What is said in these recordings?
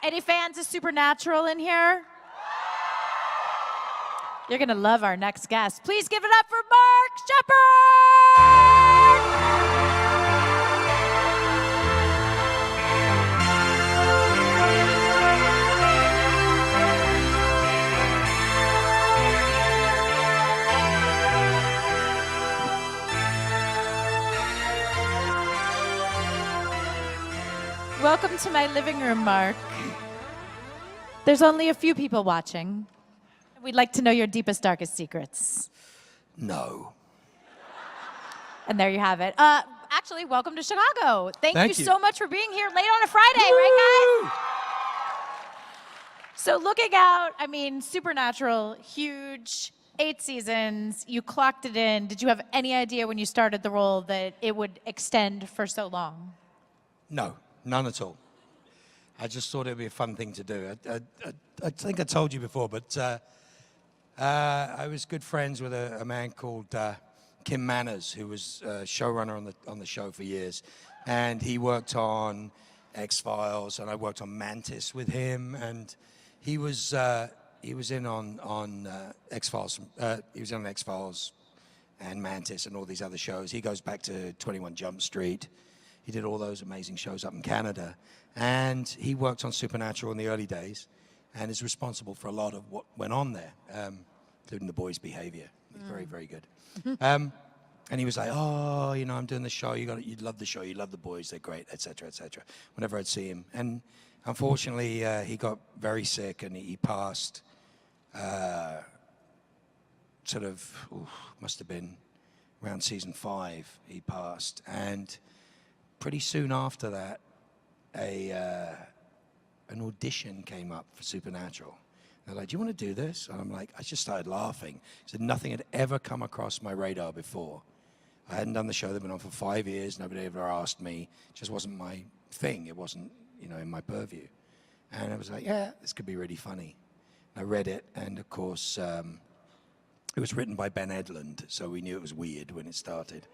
Any fans of Supernatural in here? You're gonna love our next guest. Please give it up for Mark Shepard! Welcome to my living room, Mark. There's only a few people watching. We'd like to know your deepest, darkest secrets. No. And there you have it. Actually, welcome to Chicago. Thank you so much for being here late on a Friday, right, guys? So looking out, I mean, Supernatural, huge, 8 seasons. You clocked it in. Did you have any idea when you started the role that it would extend for so long? No, none at all. I just thought it would be a fun thing to do. I think I told you before, but I was good friends with a man called Kim Manners, who was a showrunner on the show for years. And he worked on X-Files, and I worked on Mantis with him. And he was in on X-Files. He was on X-Files and Mantis and all these other shows. He goes back to 21 Jump Street. He did all those amazing shows up in Canada. And he worked on Supernatural in the early days and is responsible for a lot of what went on there, including the boys' behavior. He's very, very good. And he was like, oh, you know, I'm doing the show. You'd love the show. You love the boys. They're great, et cetera, whenever I'd see him. And unfortunately, he got very sick and he passed must have been around season 5, he passed. And pretty soon after that, an audition came up for Supernatural. They're like, do you want to do this? And I'm like, I just started laughing. So nothing had ever come across my radar before. I hadn't done the show. They'd been on for 5 years. Nobody ever asked me. It just wasn't my thing. It wasn't, you know, in my purview. And I was like, yeah, this could be really funny. And I read it, and of course, it was written by Ben Edlund, so we knew it was weird when it started.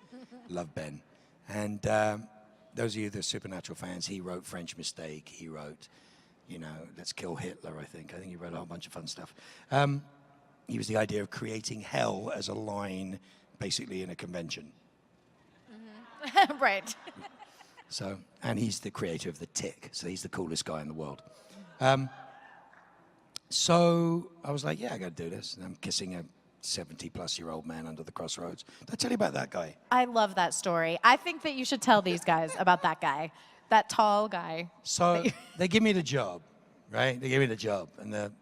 Love Ben. And those of you that are Supernatural fans, he wrote French Mistake. He wrote, you know, Let's Kill Hitler, I think. I think he wrote a whole bunch of fun stuff. He was the idea of creating hell as a line, basically in a convention. Mm-hmm. Right. So, and he's the creator of The Tick, so he's the coolest guy in the world. So I was like, yeah, I got to do this. And I'm kissing a 70-plus-year-old man under the crossroads. Did I tell you about that guy? I love that story. I think that you should tell these guys about that guy, that tall guy. So they give me the job, right? They give me the job. And the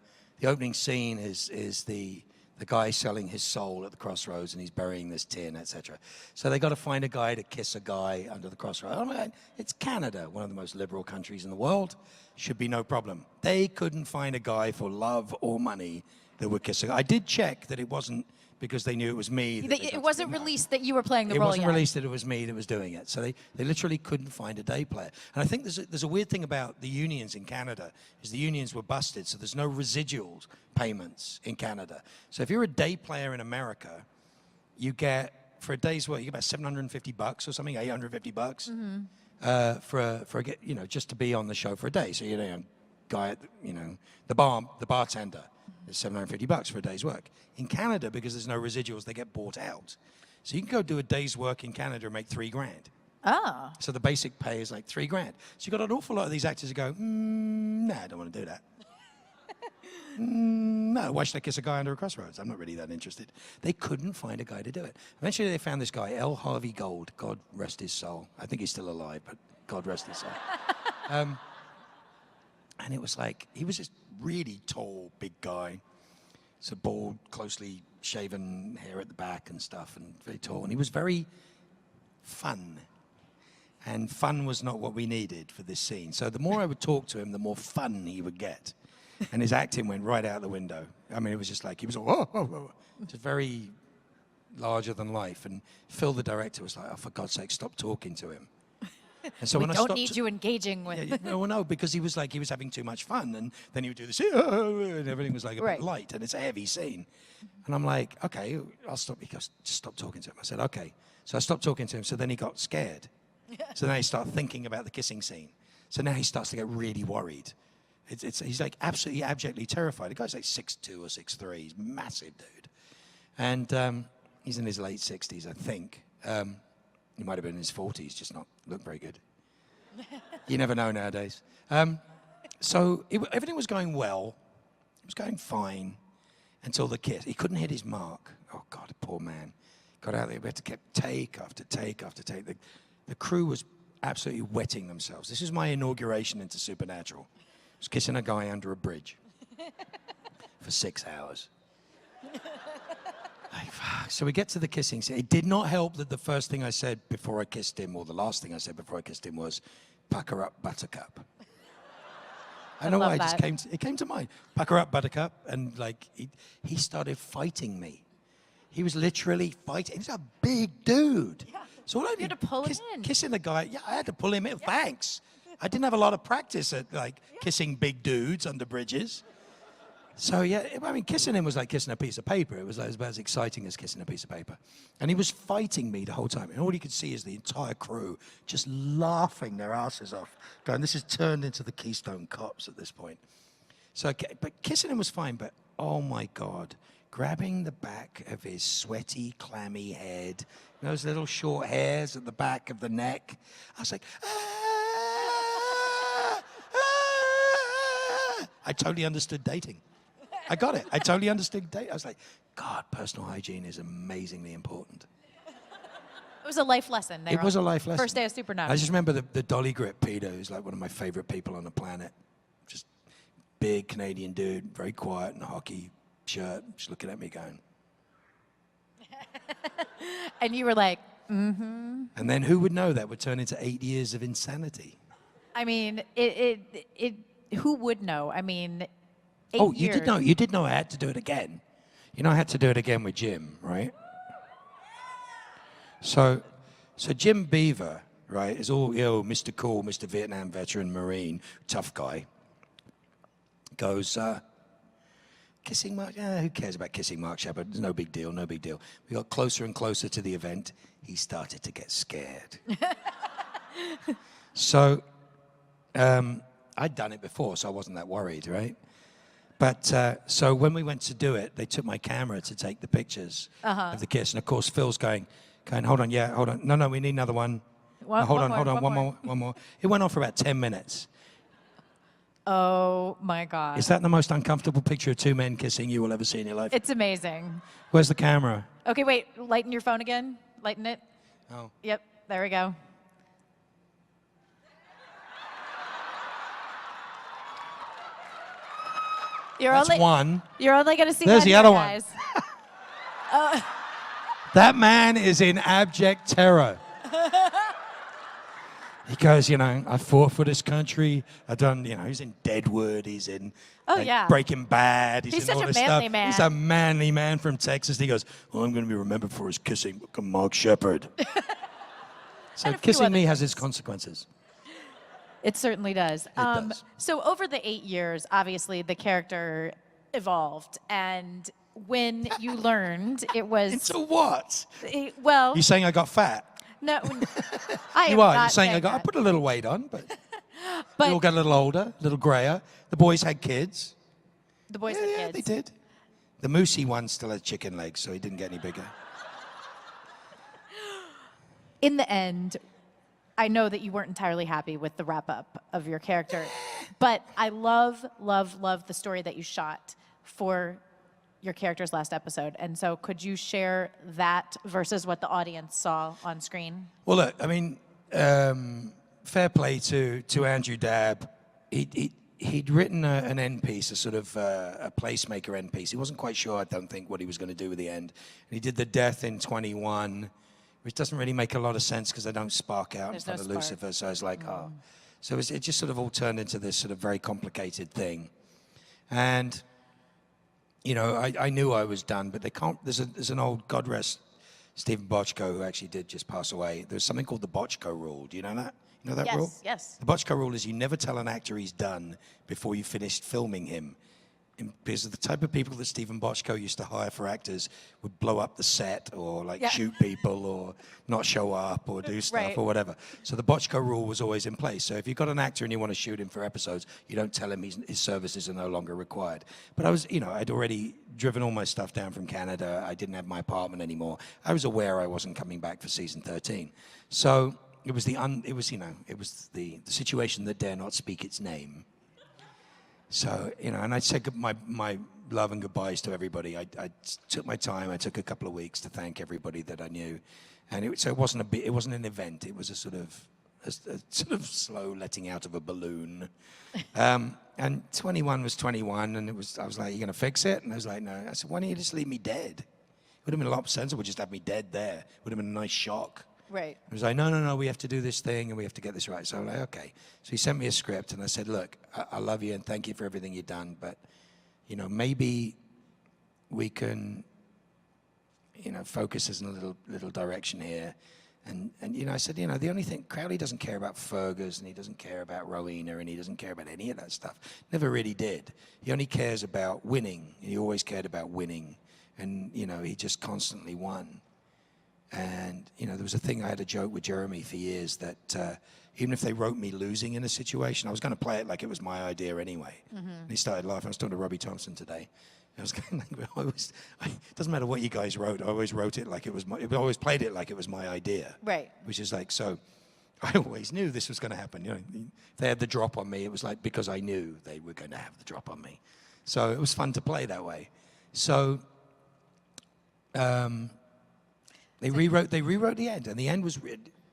opening scene is the guy selling his soul at the crossroads, and he's burying this tin, etc. So they got to find a guy to kiss a guy under the crossroads. I'm like, it's Canada, one of the most liberal countries in the world. Should be no problem. They couldn't find a guy for love or money that would kiss a guy. I did check that it wasn't because they knew it was me. It wasn't released that you were playing the role yet. It wasn't released that it was me that was doing it. So they literally couldn't find a day player. And I think there's a weird thing about the unions in Canada, is the unions were busted, so there's no residual payments in Canada. So if you're a day player in America, you get, for a day's work, you get about $750 or something, $850 for you know, just to be on the show for a day. So you know, guy at the bartender. It's $750 for a day's work. In Canada, because there's no residuals, they get bought out. So you can go do a day's work in Canada and make $3 grand. Oh. So the basic pay is like $3 grand. So you've got an awful lot of these actors who go, nah, I don't want to do that. No, why should I kiss a guy under a crossroads? I'm not really that interested. They couldn't find a guy to do it. Eventually they found this guy, L. Harvey Gold. God rest his soul. I think he's still alive, but God rest his soul. And it was like, he was this really tall, big guy. So bald, closely shaven hair at the back and stuff, and very tall. And he was very fun. And fun was not what we needed for this scene. So the more I would talk to him, the more fun he would get. And his acting went right out the window. I mean, it was just like, he was just very larger than life. And Phil, the director, was like, oh, for God's sake, stop talking to him. And so we don't need you engaging with. Yeah, no, because he was having too much fun, and then he would do this, and everything was like a bit light, and it's a heavy scene. And I'm like, okay, I'll stop. He goes, just stop talking to him. I said, okay. So I stopped talking to him. So then he got scared. So then he started thinking about the kissing scene. So now he starts to get really worried. He's like absolutely abjectly terrified. The guy's like 6'2" or 6'3". He's a massive dude. And he's in his late 60s, I think. He might have been in his 40s, just not look very good. You never know nowadays. So everything was going well. It was going fine until the kiss. He couldn't hit his mark. Oh, God, poor man. Got out there. We had to keep take after take after take. The crew was absolutely wetting themselves. This is my inauguration into Supernatural. I was kissing a guy under a bridge for 6 hours. Like, fuck. So we get to the kissing scene. It did not help that the first thing I said before I kissed him, or the last thing I said before I kissed him, was, "Pucker up, Buttercup." I don't know why, it came to mind. "Pucker up, Buttercup," and like he started fighting me. He was literally fighting. He's a big dude. Yeah. So all I You had to pull him in. Kissing the guy, yeah, I had to pull him in. Yeah. Thanks. I didn't have a lot of practice at kissing big dudes under bridges. So yeah, I mean, kissing him was like kissing a piece of paper. It was about as exciting as kissing a piece of paper. And he was fighting me the whole time. And all you could see is the entire crew just laughing their asses off, going, "This has turned into the Keystone Cops at this point." So, but kissing him was fine, but oh my God, grabbing the back of his sweaty, clammy head, those little short hairs at the back of the neck, I was like, ah, ah. I totally understood dating. I got it. I totally understood dating. I was like, God, personal hygiene is amazingly important. It was a life lesson. It was a life lesson. First day of Supernatural. I just remember the dolly grip Peter, who's like one of my favorite people on the planet. Just big Canadian dude, very quiet in a hockey shirt, just looking at me going. And you were like, mm-hmm. And then who would know that would turn into 8 years of insanity? I mean, who would know? I mean, 8 Oh, years. you did know. You did know I had to do it again. You know I had to do it again with Jim, right? So Jim Beaver, right, is all, Mr. Cool, Mr. Vietnam veteran Marine, tough guy, goes, kissing Mark, who cares about kissing Mark Shepard? It's no big deal, no big deal. We got closer and closer to the event. He started to get scared. So I'd done it before, so I wasn't that worried, right? But so when we went to do it, they took my camera to take the pictures of the kiss. And of course, Phil's going, hold on, hold on. No, we need another one. Hold on, one more. It went on for about 10 minutes. Oh my God. Is that the most uncomfortable picture of two men kissing you will ever see in your life? It's amazing. Where's the camera? Okay, wait, lighten your phone again. Lighten it. Oh. Yep, there we go. That's one. You're only going to see There's that the here, other one. guys. That man is in abject terror. He goes, I fought for this country. I've done, he's in Deadwood. He's in Breaking Bad. He's in such all a this manly stuff. man. He's a manly man from Texas. He goes, well, I'm going to be remembered for his kissing Mark Shepard. So kissing me has its consequences. It certainly does. It does. So over the 8 years, obviously, the character evolved. And when you learned, it was... Into what? Well... You saying I got fat? No, I You am are. not You're saying I that. put a little weight on, but But we all got a little older, a little grayer. The boys had kids. the boys Yeah, and yeah, kids. they did. The moosey one still had chicken legs, so he didn't get any bigger. In the end, I know that you weren't entirely happy with the wrap-up of your character, but I love, love, love the story that you shot for your character's last episode. And so could you share that versus what the audience saw on screen? Well, look, I mean, fair play to Andrew Dabb. He'd written an end piece, a sort of a placemaker end piece. He wasn't quite sure, I don't think, what he was going to do with the end. And he did the death in 21, which doesn't really make a lot of sense because they don't spark out in front of Lucifer. So I was like, oh. So it just sort of all turned into this sort of very complicated thing. And, I knew I was done, but they can't, there's an old, God rest Stephen Bochco, who actually did just pass away. There's something called the Bochco rule. Do you know that? You know that rule? Yes. The Bochco rule is you never tell an actor he's done before you finished filming him. because of the type of people that Stephen Bochco used to hire for actors would blow up the set or like Yeah. shoot people or not show up or do stuff Right. or whatever. So the Bochco rule was always in place. So if you've got an actor and you want to shoot him for episodes, you don't tell him his services are no longer required. But I was, I'd already driven all my stuff down from Canada. I didn't have my apartment anymore. I was aware I wasn't coming back for season 13. So it was the situation that dare not speak its name. So, and I said my love and goodbyes to everybody. I took my time. I took a couple of weeks to thank everybody that I knew. And so it wasn't an event. It was a sort of slow letting out of a balloon. And 21 was 21, and I was like, "You gonna fix it?" And I was like, "No." I said, "Why don't you just leave me dead?" It would have been a lot more sensible just have me dead there. Would have been a nice shock. Right. He was like, no, we have to do this thing and we have to get this right. So I'm like, okay. So he sent me a script and I said, look, I love you and thank you for everything you've done, but, maybe we can, focus us in a little direction here. And I said, the only thing, Crowley doesn't care about Fergus and he doesn't care about Rowena and he doesn't care about any of that stuff. Never really did. He only cares about winning. He always cared about winning. And, he just constantly won. And, there was a thing, I had a joke with Jeremy for years that even if they wrote me losing in a situation, I was going to play it like it was my idea anyway. Mm-hmm. And he started laughing. I was talking to Robbie Thompson today. I was going it doesn't matter what you guys wrote, I always wrote it like it was I always played it like it was my idea. Right. Which is like, so I always knew this was going to happen. If they had the drop on me, it was like because I knew they were going to have the drop on me. So it was fun to play that way. So, They rewrote the end, and the end was,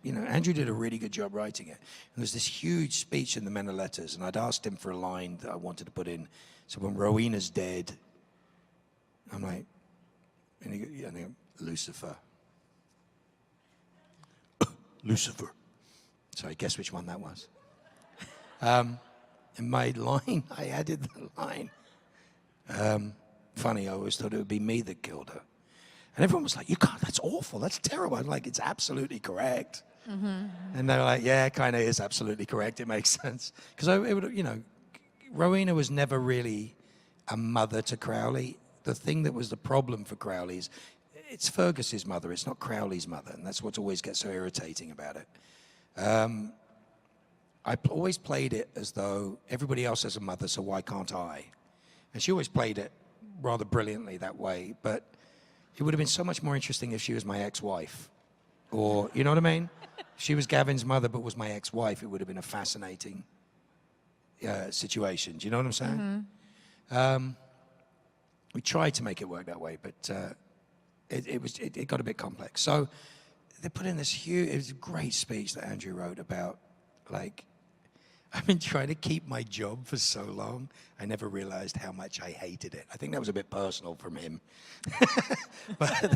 Andrew did a really good job writing it. And there's this huge speech in the Men of Letters, and I'd asked him for a line that I wanted to put in. So when Rowena's dead, I'm like, and he go, Lucifer. Lucifer. So I guess which one that was. And my line, I added the line. Funny, I always thought it would be me that killed her. And everyone was like, you can't, that's awful, that's terrible. I'm like, it's absolutely correct. Mm-hmm. And they were like, yeah, it kind of is absolutely correct, it makes sense. Because Rowena was never really a mother to Crowley. The thing that was the problem for Crowley is, it's Fergus's mother, it's not Crowley's mother, and that's what always gets so irritating about it. I always played it as though everybody else has a mother, so why can't I? And she always played it rather brilliantly that way, but it would have been so much more interesting if she was my ex-wife. Or, you know what I mean? If she was Gavin's mother but was my ex-wife, it would have been a fascinating situation. Do you know what I'm saying? Mm-hmm. We tried to make it work that way, but it got a bit complex. So they put in this huge, it was a great speech that Andrew wrote about, like, I've been trying to keep my job for so long, I never realized how much I hated it. I think that was a bit personal from him. but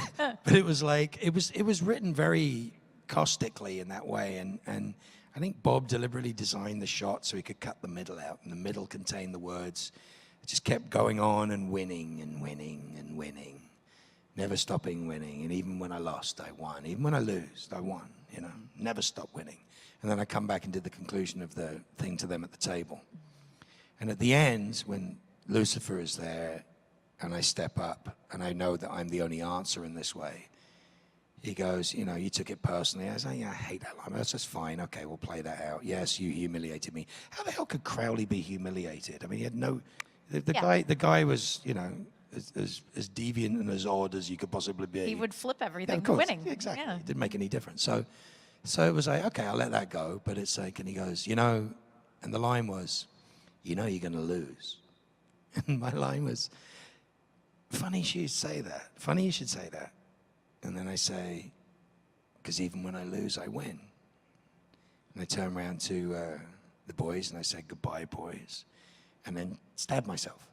it was like, it was written very caustically in that way, and I think Bob deliberately designed the shot so he could cut the middle out, and the middle contained the words. It just kept going on and winning and winning and winning, never stopping winning, and even when I lost, I won. Even when I lose, I won, never stop winning. And then I come back and did the conclusion of the thing to them at the table. And at the end, when Lucifer is there, and I step up, and I know that I'm the only answer in this way, he goes, you took it personally. I was like, yeah, I hate that line. That's just fine. Okay, we'll play that out. Yes, you humiliated me. How the hell could Crowley be humiliated? I mean, he had no... The guy was, as deviant and as odd as you could possibly be. He would flip everything, of course. winning. Yeah, exactly. Yeah. It didn't make any difference. So it was like, okay, I'll let that go. But it's like, and he goes, and the line was, you're going to lose. And my line was, funny you should say that. Funny you should say that. And then I say, because even when I lose, I win. And I turn around to the boys and I say, goodbye, boys. And then stab myself,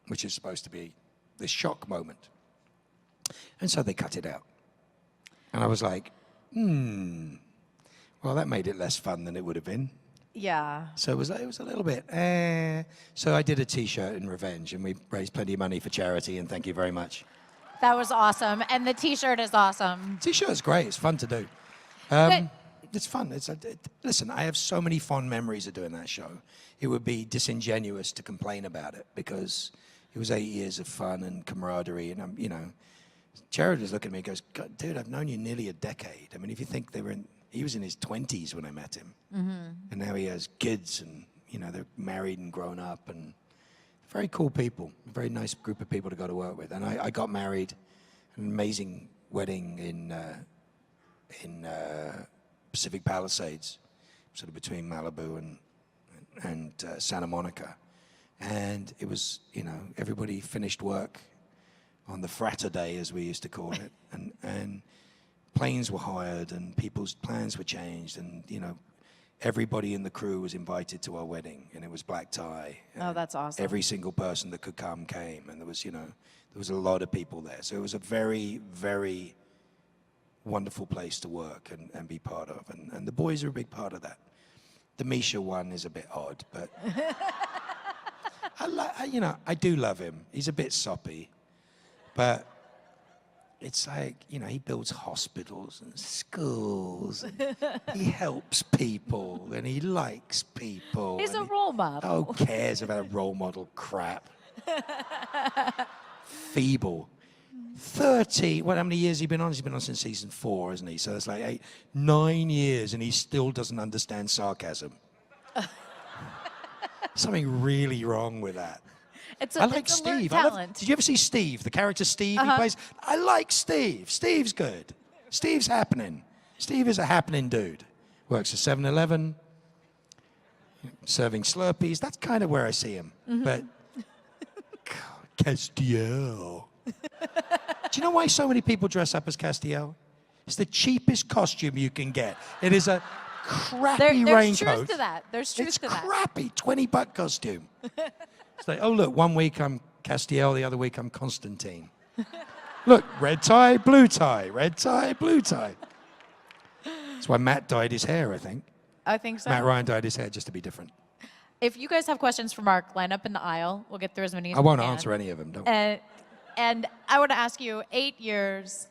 which is supposed to be this shock moment. And so they cut it out. And I was like, well, that made it less fun than it would have been. Yeah. So it was a little bit, So I did a T-shirt in revenge, and we raised plenty of money for charity, and thank you very much. That was awesome. And the T-shirt is awesome. T-shirt's great. It's fun to do. It's fun. Listen, I have so many fond memories of doing that show. It would be disingenuous to complain about it because, it was 8 years of fun and camaraderie. And, Jared was looking at me and goes, God, dude, I've known you nearly a decade. I mean, if you think he was in his 20s when I met him. And now he has kids and, they're married and grown up and very cool people, a very nice group of people to go to work with. And I got married, an amazing wedding in Pacific Palisades, sort of between Malibu and Santa Monica. And it was, everybody finished work on the fratter day, as we used to call it, and planes were hired and people's plans were changed, and everybody in the crew was invited to our wedding, and it was black tie. Oh, that's awesome. Every single person that could come came, and there was a lot of people there. So it was a very, very wonderful place to work and be part of, and the boys are a big part of that. The Misha one is a bit odd, but I do love him. He's a bit soppy, but it's like, he builds hospitals and schools, and he helps people, and he likes people. He's a role model. Who cares about role model crap? Feeble. 30, how many years has he been on? He's been on since season 4, hasn't he? So it's like 9 years, and he still doesn't understand sarcasm. Something really wrong with that. I like Steve. Talent. Did you ever see Steve, the character Steve he plays? I like Steve. Steve's good. Steve's happening. Steve is a happening dude. Works at 7-Eleven, serving Slurpees. That's kind of where I see him. But, God, Castiel. Do you know why so many people dress up as Castiel? It's the cheapest costume you can get. It is a crappy There's raincoat. truth to that. There's truth to that. It's crappy, $20 costume. It's like, oh, look, one week I'm Castiel, the other week I'm Constantine. Look, red tie, blue tie, red tie, blue tie. That's why Matt dyed his hair, I think. I think so. Matt Ryan dyed his hair just to be different. If you guys have questions for Mark, line up in the aisle. We'll get through as many as I we won't can. answer any of them, don't worry. And I want to ask you, 8 years,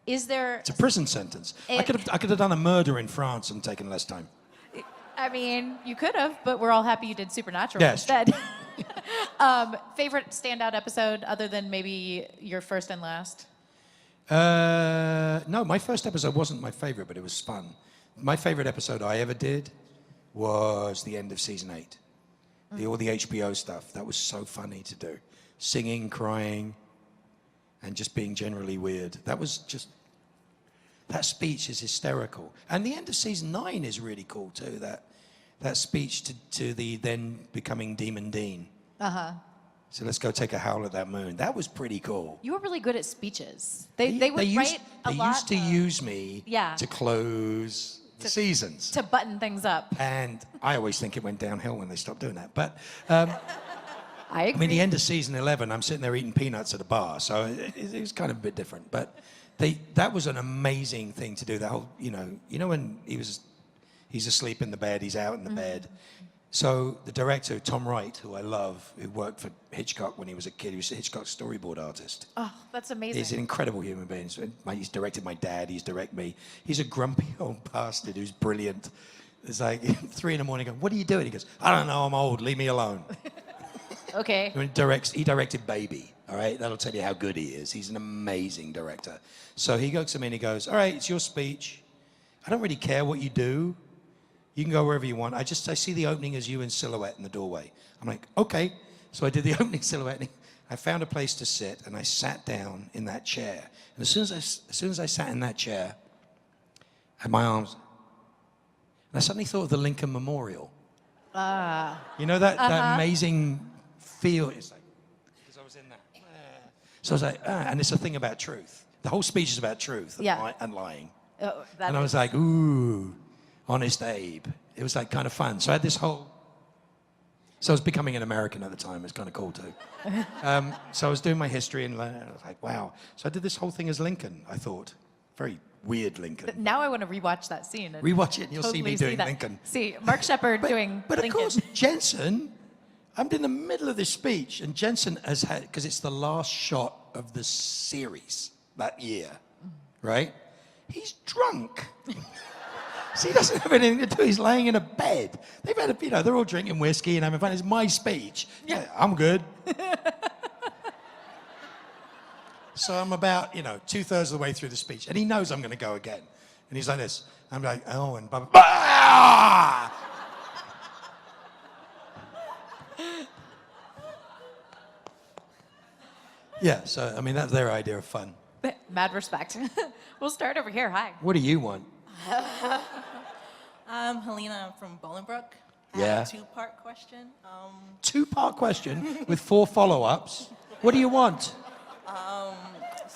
is there... It's a prison sentence. I could have done a murder in France and taken less time. I mean, you could have, but we're all happy you did Supernatural instead. Favorite standout episode other than maybe your first and last? No, my first episode wasn't my favorite, but it was fun. My favorite episode I ever did was the end of season 8. All the HBO stuff. That was so funny to do. Singing, crying, and just being generally weird. That speech is hysterical. And the end of season 9 is really cool too. That speech to the then becoming Demon Dean. So let's go take a howl at that moon. That was pretty cool. You were really good at speeches. They would write a lot. They used to use me Yeah. to close the seasons. To button things up. And I always think it went downhill when they stopped doing that. But I agree. I mean, the end of season 11, I'm sitting there eating peanuts at a bar, so it was kind of a bit different. But that was an amazing thing to do. That whole, when he's asleep in the bed, he's out in the bed. So the director, Tom Wright, who I love, who worked for Hitchcock when he was a kid, he was Hitchcock's storyboard artist. Oh, that's amazing. He's an incredible human being. He's directed my dad, he's directed me. He's a grumpy old bastard who's brilliant. It's like 3 in the morning, going, what are you doing? He goes, I don't know, I'm old, leave me alone. Okay. He directed Baby, all right? That'll tell you how good he is. He's an amazing director. So he goes to me and he goes, all right, it's your speech. I don't really care what you do. You can go wherever you want. I see the opening as you in silhouette in the doorway. I'm like, okay. So I did the opening silhouette. And I found a place to sit, and I sat down in that chair. And as soon as I sat in that chair, I had my arms, and I suddenly thought of the Lincoln Memorial. You know that amazing feel? It's like, because I was in that. So I was like, and it's a thing about truth. The whole speech is about truth and lying. And I was like, ooh. Honest Abe. It was like kind of fun. So I had this whole... So I was becoming an American at the time. It was kind of cool too. So I was doing my history and I was like, wow. So I did this whole thing as Lincoln, I thought. Very weird Lincoln. Now I want to rewatch that scene. And rewatch it and you'll see me doing that. Lincoln. See, Mark Shepard doing But Lincoln. of course, Jensen, I'm in the middle of this speech and Jensen has had... Because it's the last shot of the series that year, right? He's drunk. So he doesn't have anything to do. He's laying in a bed. They've had they're all drinking whiskey and having fun. It's my speech. Yeah, I'm good. So I'm about, 2/3 of the way through the speech, and he knows I'm going to go again. And he's like this. I'm like, oh, and blah, blah, blah. Yeah, so, I mean, that's their idea of fun. Mad respect. We'll start over here. Hi. What do you want? I'm Helena. I'm from Bolingbrook. I Yeah. have a two-part question. Two-part question with 4 follow-ups. What do you want?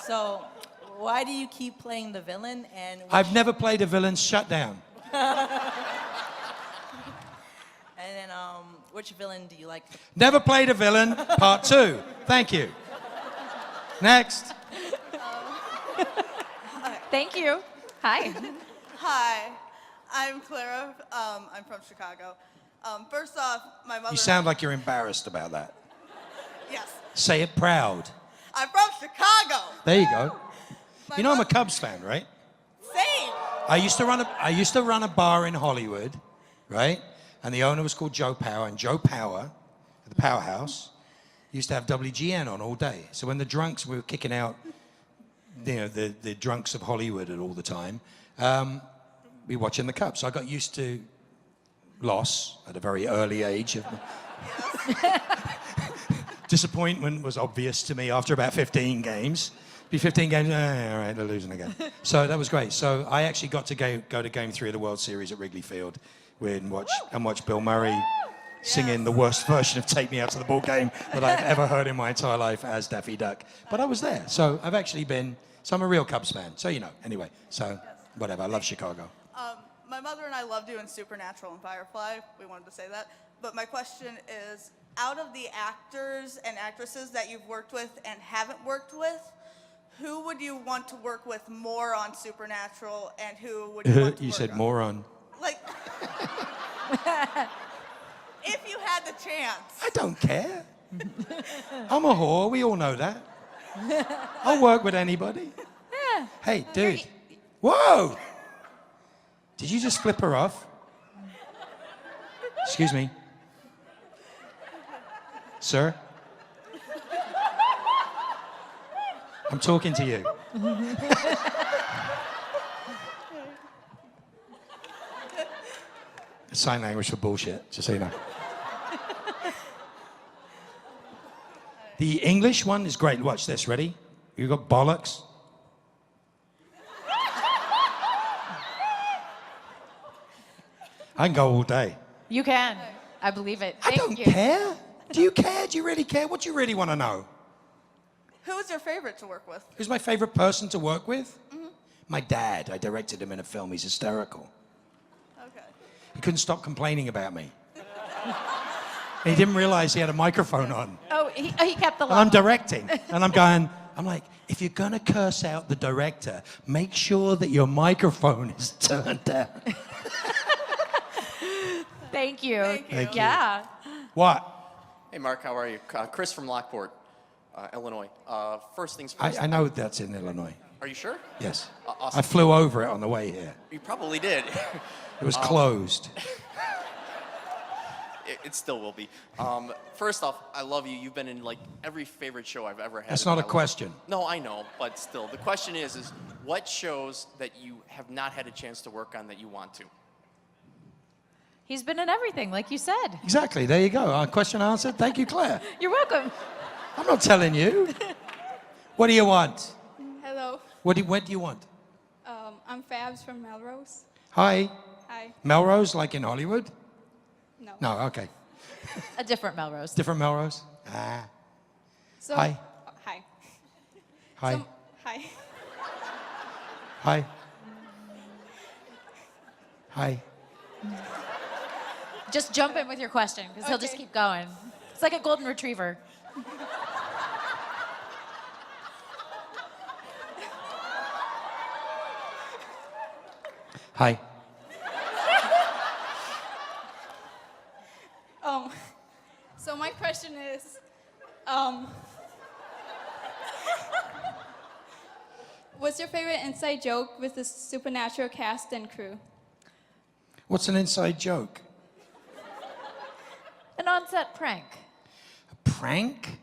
So, why do you keep playing the villain? And I've never played a villain. Shut down. then, which villain do you like? Never played a villain. Part 2. Thank you. Next. Thank you. Hi. Hi, I'm Clara. I'm from Chicago. First off, my mother. You sound like you're embarrassed about that. Yes, Say it proud. I'm from Chicago. There you go. My You know I'm a mo- Cubs fan, right? Same. I used to run a bar in Hollywood, right? And the owner was called Joe Power, and Joe Power, at the Powerhouse, used to have WGN on all day. So when the drunks were kicking out, the drunks of Hollywood all the time, we were watching the Cubs. So I got used to loss at a very early age. Disappointment was obvious to me after about 15 games. Be 15 games, all right, they're losing again. So that was great. So I actually got to go to Game 3 of the World Series at Wrigley Field and watch Bill Murray singing the worst version of Take Me Out to the Ball Game that I've ever heard in my entire life as Daffy Duck. But I was there. So I've actually been, so I'm a real Cubs fan. So anyway, so whatever, I love Chicago. My mother and I love doing Supernatural and Firefly. We wanted to say that. But my question is, out of the actors and actresses that you've worked with and haven't worked with, who would you want to work with more on Supernatural, and who would you want to You work said on? moron. Like, if you had the chance. I don't care. I'm a whore, we all know that. I'll work with anybody. Hey, dude. Whoa! Did you just flip her off? Excuse me. Sir? I'm talking to you. Sign language for bullshit, just so you know. The English one is great. Watch this. Ready? You got bollocks? I can go all day. You can. I believe it. I Thank don't you. care. Do you care? Do you really care? What do you really want to know? Who is your favorite to work with? Who's my favorite person to work with? My dad. I directed him in a film. He's hysterical. Okay. He couldn't stop complaining about me. He didn't realize he had a microphone on. Oh, he kept the And I'm love. directing. And I'm like, if you're going to curse out the director, make sure that your microphone is turned down. Thank you. Thank you. Thank you. Yeah. What? Hey, Mark, how are you? Chris from Lockport, Illinois. First things first. I know that's in Illinois. Are you sure? Yes. Awesome. I flew over it on the way here. You probably did. It was closed. It still will be. First off, I love you. You've been in like every favorite show I've ever had. That's in not my a life. question. No, I know, but still. The question is what shows that you have not had a chance to work on that you want to? He's been in everything, like you said. Exactly. There you go. Question answered. Thank you, Claire. You're welcome. I'm not telling you. What do you want? Hello, What do you want? I'm Fabs from Melrose. Hi. Hi. Melrose, like in Hollywood? No. No, okay. A different Melrose. Different Melrose? Ah. So, Hi. Hi. Hi. Hi. Hi. Hi. Just jump in with your question, because he'll just Okay. keep going. It's like a golden retriever. Hi. So my question is, what's your favorite inside joke with the Supernatural cast and crew? What's an inside joke? An on-set prank. A prank?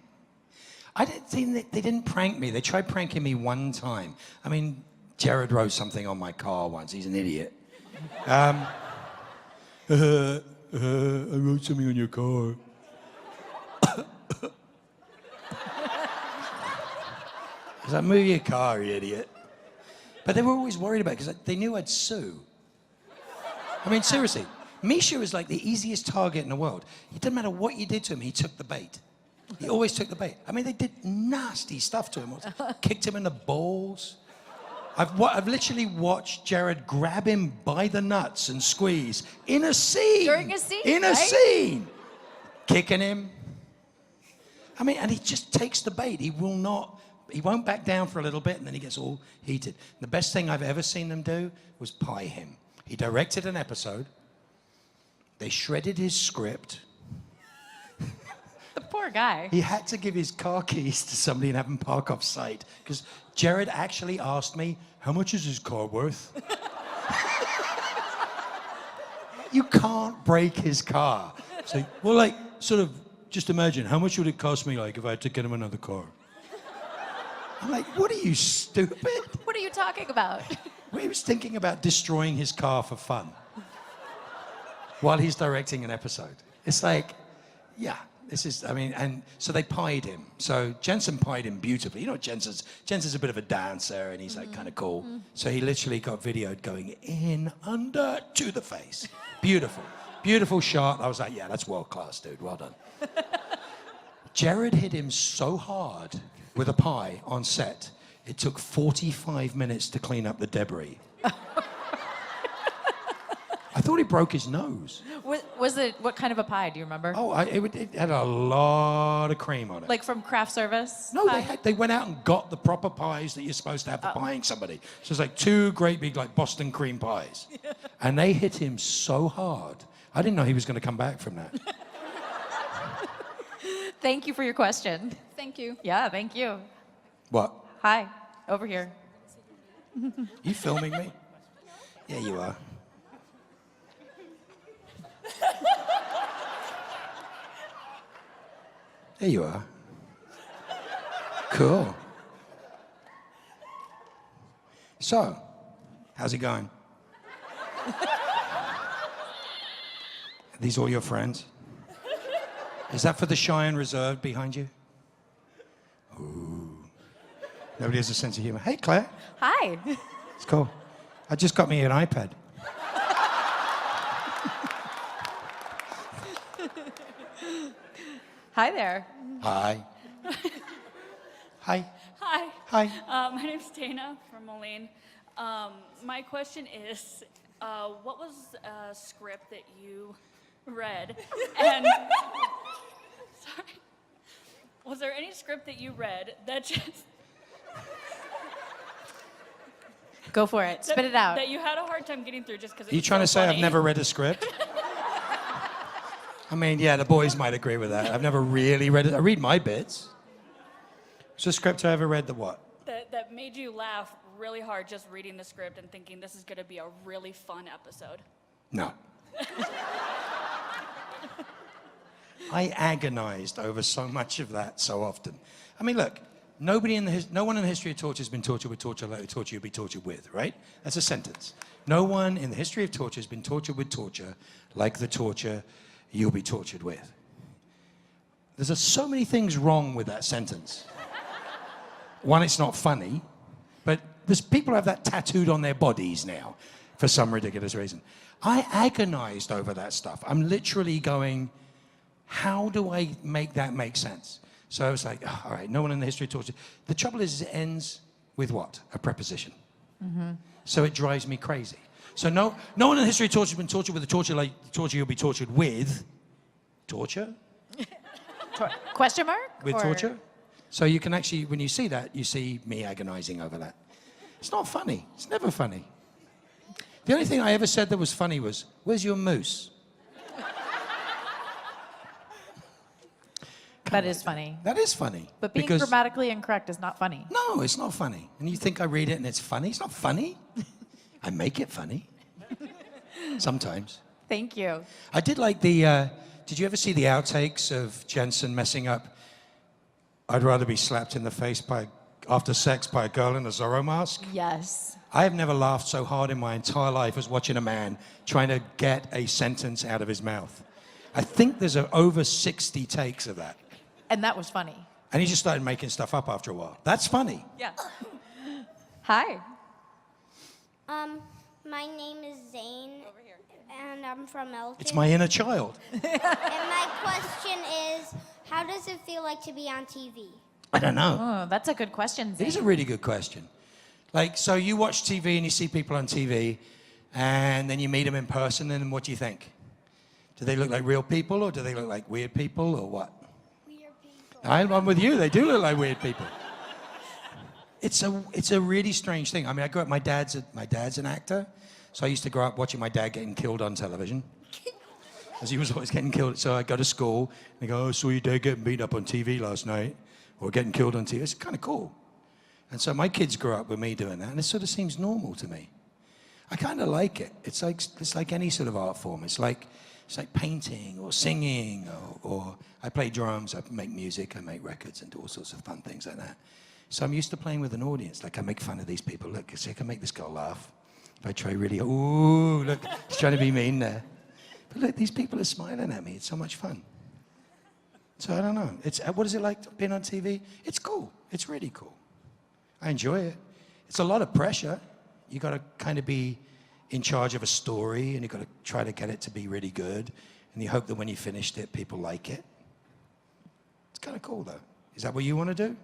I didn't think they didn't prank me. They tried pranking me one time. I mean, Jared wrote something on my car once. He's an idiot. I wrote something on your car. I was like, move your car, you idiot. But they were always worried about it because they knew I'd sue. I mean, seriously, Misha was like the easiest target in the world. It didn't matter what you did to him, he took the bait. He always took the bait. I mean, they did nasty stuff to him. Kicked him in the balls. I've literally watched Jared grab him by the nuts and squeeze in a scene. During a scene, In a right? scene. Kicking him. I mean, and he just takes the bait. He won't back down for a little bit, and then he gets all heated. The best thing I've ever seen them do was pie him. He directed an episode. They shredded his script. The poor guy. He had to give his car keys to somebody and have him park off site. Because Jared actually asked me, how much is his car worth? You can't break his car. So, well, like, sort of, just imagine, how much would it cost me, like, if I had to get him another car? I'm like, what are you, stupid? What are you talking about? Well, he was thinking about destroying his car for fun while he's directing an episode. It's like, yeah, this is, I mean, and so they pied him. So Jensen pied him beautifully. You know, Jensen's a bit of a dancer and he's like kind of cool. So he literally got videoed going in, under, to the face. Beautiful. Beautiful shot. I was like, yeah, that's world class, dude. Well done. Jared hit him so hard with a pie on set, it took 45 minutes to clean up the debris. I thought he broke his nose. Was it, what kind of a pie, do you remember? Oh, it had a lot of cream on it. Like from craft service? No, pie? they went out and got the proper pies that you're supposed to have for pieing somebody. So it's like 2 great big like Boston cream pies. Yeah. And they hit him so hard. I didn't know he was going to come back from that. Thank you for your question. Thank you. Yeah, thank you. What? Hi, over here. You filming me? Yeah, you are. There you are. Cool. So, how's it going? Are these all your friends? Is that for the shy and reserved behind you? Ooh. Nobody has a sense of humor. Hey, Claire. Hi. It's cool. I just got me an iPad. Hi there. Hi. Hi. Hi. Hi. My name's Dana from Moline. My question is, what was a script that you read? And sorry, was there any script that you read that just Go for it. Spit it out. that you had a hard time getting through just because? Are you trying to say I've never read a script? I mean, yeah, the boys might agree with that. I've never really read it. I read my bits. It's a script I ever read that what? That made you laugh really hard just reading the script and thinking this is going to be a really fun episode? No. I agonized over so much of that so often. I mean, look, no one in the history of torture has been tortured with torture like the torture you'll be tortured with, right? That's a sentence. No one in the history of torture has been tortured with torture like the torture you'll be tortured with. There's so many things wrong with that sentence. One, it's not funny, but there's people who have that tattooed on their bodies now for some ridiculous reason. I agonized over that stuff. I'm literally going, how do I make that make sense? So I was like, oh, all right, no one in the history of torture. The trouble is it ends with what? A preposition. Mm-hmm. So it drives me crazy. So no one in the history of torture has been tortured with the torture like the torture you'll be tortured with. Torture? Question mark? With Or- torture? So you can actually, when you see that, you see me agonizing over that. It's not funny. It's never funny. The only thing I ever said that was funny was, where's your moose? That is funny. That is funny. But being because- grammatically incorrect is not funny. No, it's not funny. And you think I read it and it's funny? It's not funny. I make it funny. Sometimes. Thank you. I did like the, did you ever see the outtakes of Jensen messing up I'd rather be slapped in the face after sex by a girl in a Zorro mask. Yes. I have never laughed so hard in my entire life as watching a man trying to get a sentence out of his mouth. I think there's over 60 takes of that. And that was funny. And he just started making stuff up after a while. That's funny. Yeah. Hi. My name is Zane. Over here. And I'm from Elton. It's my inner child. And my question is, how does it feel like to be on TV? I don't know. Oh, that's a good question, It Zane. is a really good question. Like, so you watch TV and you see people on TV, and then you meet them in person, and what do you think? Do they look like real people, or do they look like weird people, or what? Weird people. I'm with you. They do look like weird people. It's a really strange thing. I mean, I grew up. My dad's an actor, so I used to grow up watching my dad getting killed on television, because he was always getting killed. So I go to school and they go, "Oh, I saw your dad getting beat up on TV last night, or getting killed on TV." It's kind of cool. And so my kids grew up with me doing that, and it sort of seems normal to me. I kind of like it. It's like any sort of art form. It's like painting or singing, or I play drums, I make music, I make records, and do all sorts of fun things like that. So I'm used to playing with an audience. Like, I make fun of these people. Look, see, I can make this girl laugh. If I try really, ooh, look, he's trying to be mean there. But look, these people are smiling at me. It's so much fun. So I don't know. What is it like being on TV? It's cool. It's really cool. I enjoy it. It's a lot of pressure. You got to kind of be in charge of a story, and you got to try to get it to be really good. And you hope that when you finished it, people like it. It's kind of cool, though. Is that what you want to do?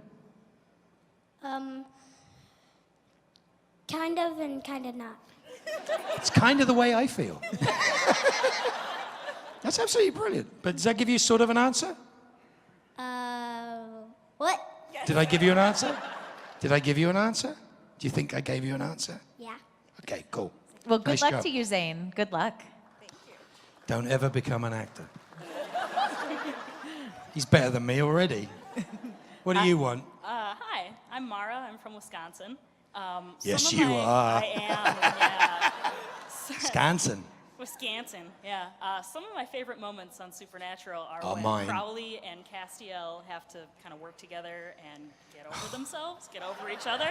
Kind of and kind of not. It's kind of the way I feel. That's absolutely brilliant. But does that give you sort of an answer? What? Did I give you an answer? Did I give you an answer? Do you think I gave you an answer? Yeah. Okay, cool. Well, good Nice luck job. to you, Zane. Good luck. Don't ever become an actor. He's better than me already. What do you want? Hi, I'm Mara. I'm from Wisconsin. Yes, you are. I am, yeah. Wisconsin. Wisconsin, yeah. Some of my favorite moments on Supernatural are Oh, when mine. Crowley and Castiel have to kind of work together and get over themselves, get over each other.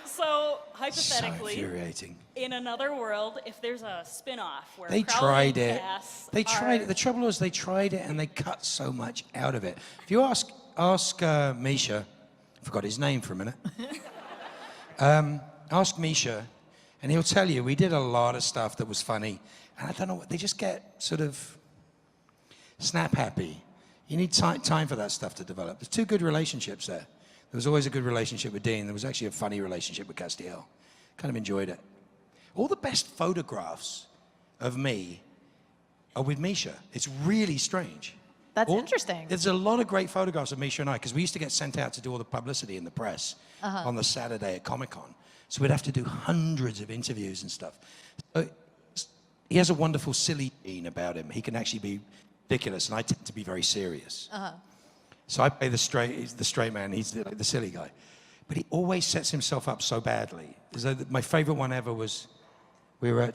So, hypothetically, So infuriating. in another world, if there's a spin-off where They Crowley tried and it. Cass They tried are- it. The trouble was they tried it and they cut so much out of it. If you ask Misha, I forgot his name for a minute. Ask Misha, and he'll tell you we did a lot of stuff that was funny, and I don't know what they just get sort of snap happy. You need time for that stuff to develop. There's two good relationships there. There was always a good relationship with Dean. There was actually a funny relationship with Castiel. Kind of enjoyed it. All the best photographs of me are with Misha. It's really strange. That's interesting. There's a lot of great photographs of Misha and I, because we used to get sent out to do all the publicity in the press on the Saturday at Comic-Con. So we'd have to do hundreds of interviews and stuff. So he has a wonderful silly gene about him. He can actually be ridiculous, and I tend to be very serious. So I play the straight man. He's the silly guy. But he always sets himself up so badly. My favorite one ever was, we were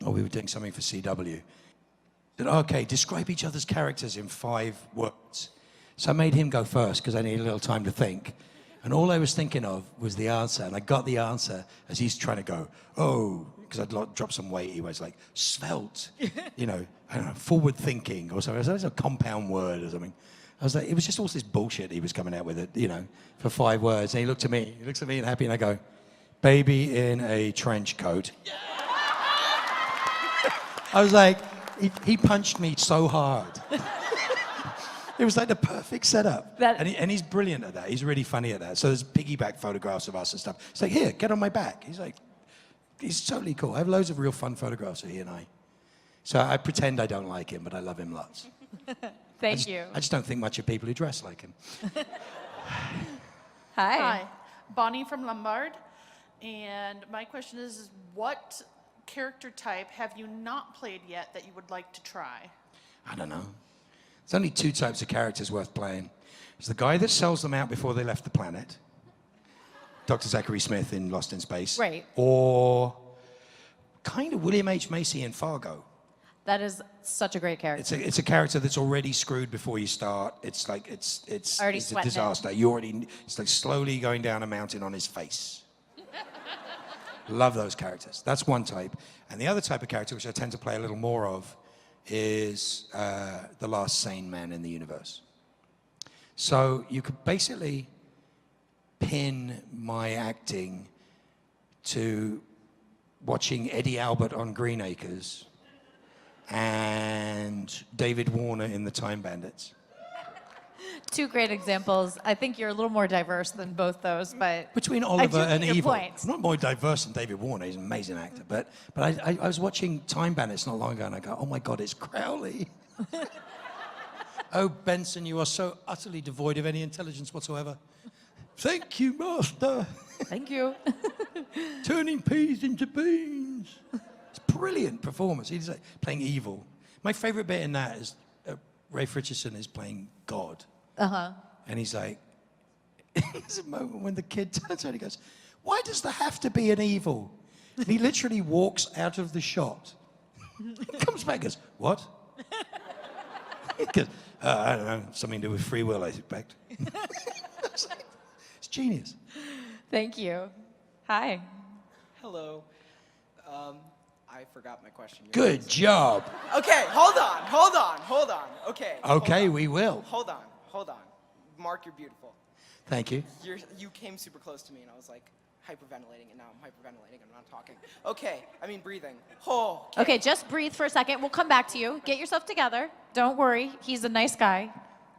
doing something for CW. Said, okay, describe each other's characters in 5 words. So I made him go first because I needed a little time to think. And all I was thinking of was the answer. And I got the answer as he's trying to go, oh, because I'd dropped some weight. He was like, svelte, I don't know, forward thinking or something. It was a compound word or something. I was like, it was just all this bullshit he was coming out with it, for 5 words. And he looks at me and happy, and I go, baby in a trench coat. I was like, he punched me so hard. It was like the perfect setup. And he's brilliant at that. He's really funny at that. So there's piggyback photographs of us and stuff. It's like, here, get on my back. He's totally cool. I have loads of real fun photographs of he and I. So I pretend I don't like him, but I love him lots. Thank you. I just don't think much of people who dress like him. Hi. Hi, Bonnie from Lombard. And my question is, what character type have you not played yet that you would like to try? I don't know. There's only 2 types of characters worth playing. There's the guy that sells them out before they left the planet. Dr. Zachary Smith in Lost in Space. Right. Or kind of William H. Macy in Fargo. That is such a great character. It's a character that's already screwed before you start. It's like it's Already a sweating it. disaster. You already it's like slowly going down a mountain on his face. Love those characters. That's one type. And the other type of character, which I tend to play a little more of, is the last sane man in the universe. So you could basically pin my acting to watching Eddie Albert on Green Acres and David Warner in the Time Bandits. Two great examples. I think you're a little more diverse than both those, but Between I Oliver do and get your Evil. point. I'm not more diverse than David Warner. He's an amazing actor. But I was watching Time Bandits not long ago, and I go, oh my God, it's Crowley. Oh, Benson, you are so utterly devoid of any intelligence whatsoever. Thank you, Master. Thank you. Turning peas into beans. It's a brilliant performance. He's like playing evil. My favorite bit in that is Ray Richardson is playing God. Uh-huh. And he's like, there's a moment when the kid turns around and he goes, why does there have to be an evil? And he literally walks out of the shot. He comes back and goes, what? He goes, I don't know, something to do with free will, I suspect. It's genius. Thank you. Hi. Hello. I forgot my question. Good job. Okay, hold on. Okay. Okay, we will. Hold on. Mark, you're beautiful. Thank you. You came super close to me, and I was like hyperventilating, and now I'm hyperventilating. I'm not talking. Okay, I mean breathing. Oh. Okay, just breathe for a second. We'll come back to you. Get yourself together. Don't worry. He's a nice guy.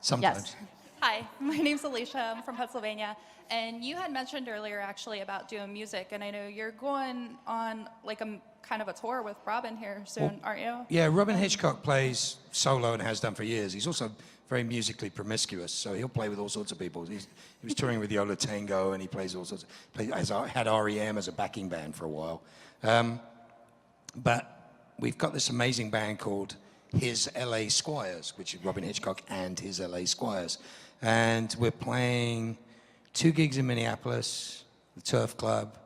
Sometimes. Yes. Hi, my name's Alicia. I'm from Pennsylvania. And you had mentioned earlier actually about doing music, and I know you're going on like a kind of a tour with Robin here soon, aren't you? Yeah, Robin Hitchcock plays solo and has done for years. He's also very musically promiscuous, so he'll play with all sorts of people. He was touring with Yola Tango, and he plays all sorts. Had REM as a backing band for a while. But we've got this amazing band called His LA Squires, which is Robin Hitchcock and His LA Squires. And we're playing 2 gigs in Minneapolis, the Turf Club,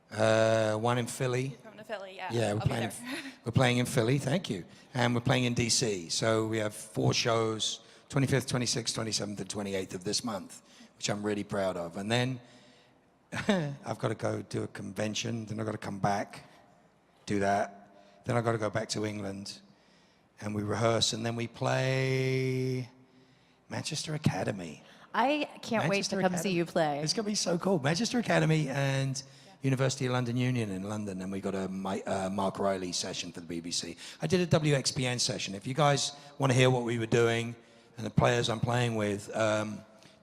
1 in Philly. Coming to Philly, yeah. Yeah, we're playing in Philly, thank you. And we're playing in DC. So we have 4 shows, 25th, 26th, 27th, and 28th of this month, which I'm really proud of. And then I've got to go do a convention, then I've got to come back, do that. Then I've got to go back to England, and we rehearse, and then we play Manchester Academy. I can't wait to come see you play. It's going to be so cool. Manchester Academy and University of London Union in London, and we got a Mark Riley session for the BBC. I did a WXPN session. If you guys want to hear what we were doing and the players I'm playing with,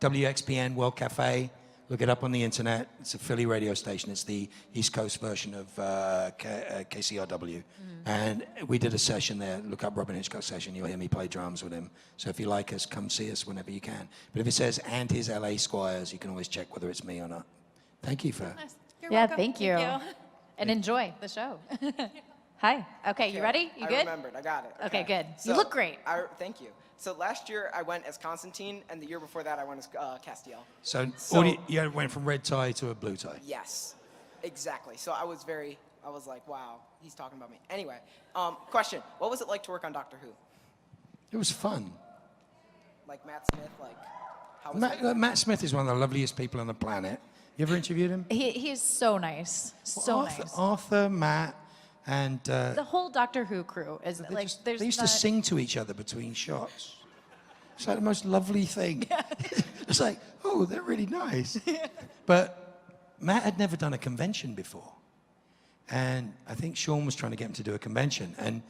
WXPN World Cafe, look it up on the internet. It's a Philly radio station. It's the East Coast version of KCRW. And we did a session there. Look up Robin Hitchcock session. You'll hear me play drums with him. So if you like us, come see us whenever you can. But if it says "and his LA Squires," you can always check whether it's me or not. Thank you for. Nice. You're Yeah, welcome. thank you. And enjoy the show. Hi. Okay, you ready? You I good? remembered. I got it. Okay, good. So, You look great. Thank you. So last year I went as Constantine, and the year before that I went as Castiel. So you went from red tie to a blue tie. Yes, exactly. So I was like, wow, he's talking about me. Anyway, question: what was it like to work on Doctor Who? It was fun. Like Matt Smith, like how was it? Matt Smith is one of the loveliest people on the planet. You ever interviewed him? He is so nice. So nice. Arthur, Matt, and The whole Doctor Who crew is like, there's they used not... to sing to each other between shots. It's like the most lovely thing. It's like, oh, they're really nice. But Matt had never done a convention before. And I think Sean was trying to get him to do a convention. And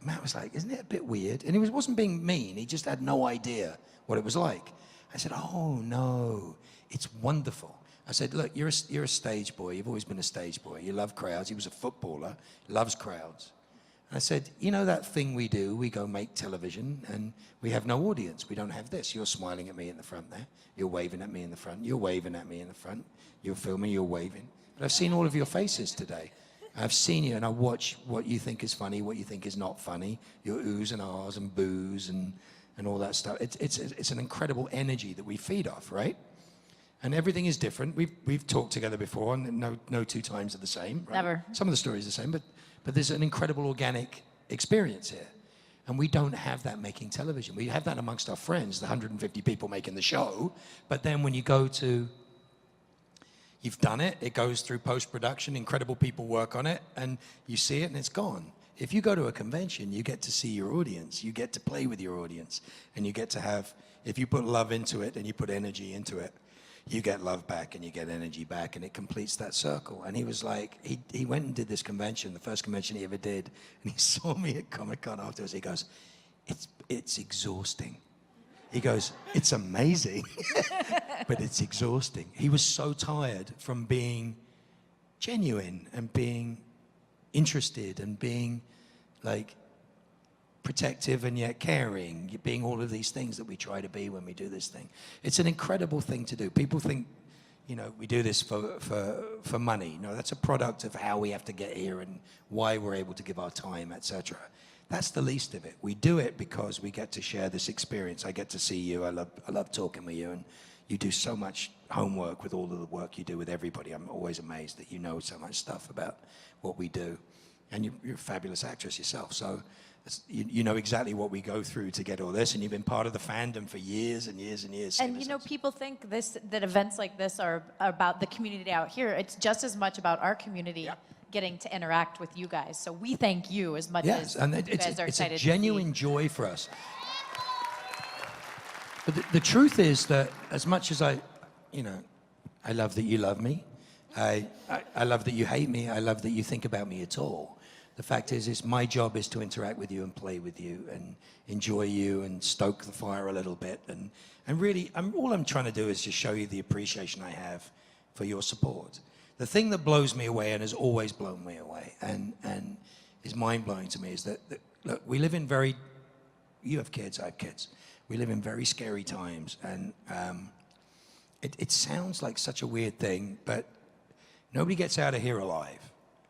Matt was like, isn't it a bit weird? And he wasn't being mean. He just had no idea what it was like. I said, oh, no, it's wonderful. I said, look, you're a stage boy. You've always been a stage boy. You love crowds. He was a footballer, loves crowds. And I said, you know that thing we do? We go make television, and we have no audience. We don't have this. You're smiling at me in the front there. You're waving at me in the front. You're waving at me in the front. You're filming. You're waving. But I've seen all of your faces today. I've seen you, and I watch what you think is funny, what you think is not funny. Your oohs and ahs and boos and all that stuff. It's an incredible energy that we feed off, right? And everything is different. We've talked together before, and no 2 times are the same. Right? Never. Some of the stories are the same, but there's an incredible organic experience here. And we don't have that making television. We have that amongst our friends, the 150 people making the show. But then when you go to, you've done it, it goes through post-production, incredible people work on it, and you see it and it's gone. If you go to a convention, you get to see your audience, you get to play with your audience, and you get to have, if you put love into it and you put energy into it, you get love back and you get energy back, and it completes that circle. And he was like, he went and did this convention, the first convention he ever did, and he saw me at Comic-Con afterwards. He goes, it's exhausting. He goes, it's amazing, but it's exhausting. He was so tired from being genuine and being interested and being like protective and yet caring, being all of these things that we try to be when we do this thing. It's an incredible thing to do. People think, you know, we do this for money. No, that's a product of how we have to get here and why we're able to give our time, etc. That's the least of it. We do it because we get to share this experience. I get to see you. I love talking with you, and you do so much homework with all of the work you do with everybody. I'm always amazed that you know so much stuff about what we do. And you're a fabulous actress yourself. So you know exactly what we go through to get all this, and you've been part of the fandom for years and years and years. And you know, people think that events like this are about the community out here. It's just as much about our community getting to interact with you guys. So we thank you as much as and you guys are excited. It's a genuine joy for us. But the truth is that as much as I love that you love me, I love that you hate me, I love that you think about me at all. The fact is my job is to interact with you and play with you and enjoy you and stoke the fire a little bit. And really, all I'm trying to do is just show you the appreciation I have for your support. The thing that blows me away and has always blown me away and is mind-blowing to me is that look, we live in you have kids, I have kids. We live in very scary times, and it sounds like such a weird thing, but nobody gets out of here alive.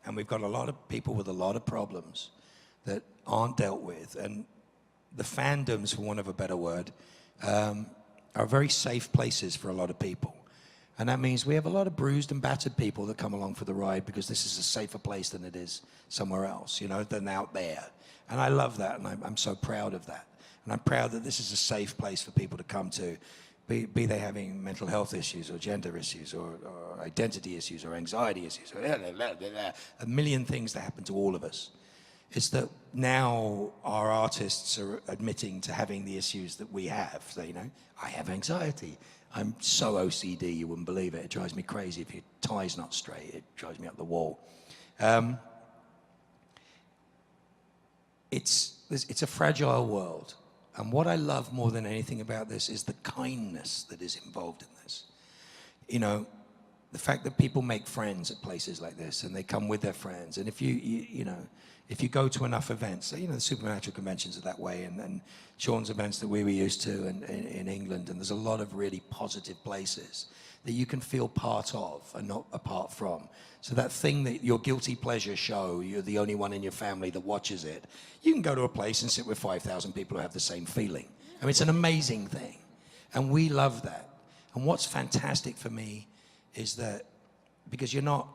And we've got a lot of people with a lot of problems that aren't dealt with. And the fandoms, for want of a better word, are very safe places for a lot of people. And that means we have a lot of bruised and battered people that come along for the ride because this is a safer place than it is somewhere else, you know, than out there. And I love that, and I'm so proud of that. And I'm proud that this is a safe place for people to come to, be they having mental health issues or gender issues or identity issues or anxiety issues or a million things that happen to all of us. Is that now our artists are admitting to having the issues that we have. So, you know, I have anxiety. I'm so OCD, you wouldn't believe it. It drives me crazy. If your tie's not straight, it drives me up the wall. It's a fragile world. And what I love more than anything about this is the kindness that is involved in this. You know, the fact that people make friends at places like this and they come with their friends. And if if you go to enough events, you know, the supernatural conventions are that way, and Sean's events that we were used to in England, and there's a lot of really positive places that you can feel part of and not apart from. So that thing that your guilty pleasure show, you're the only one in your family that watches it, you can go to a place and sit with 5,000 people who have the same feeling. I mean, it's an amazing thing. And we love that. And what's fantastic for me is that, because you're not,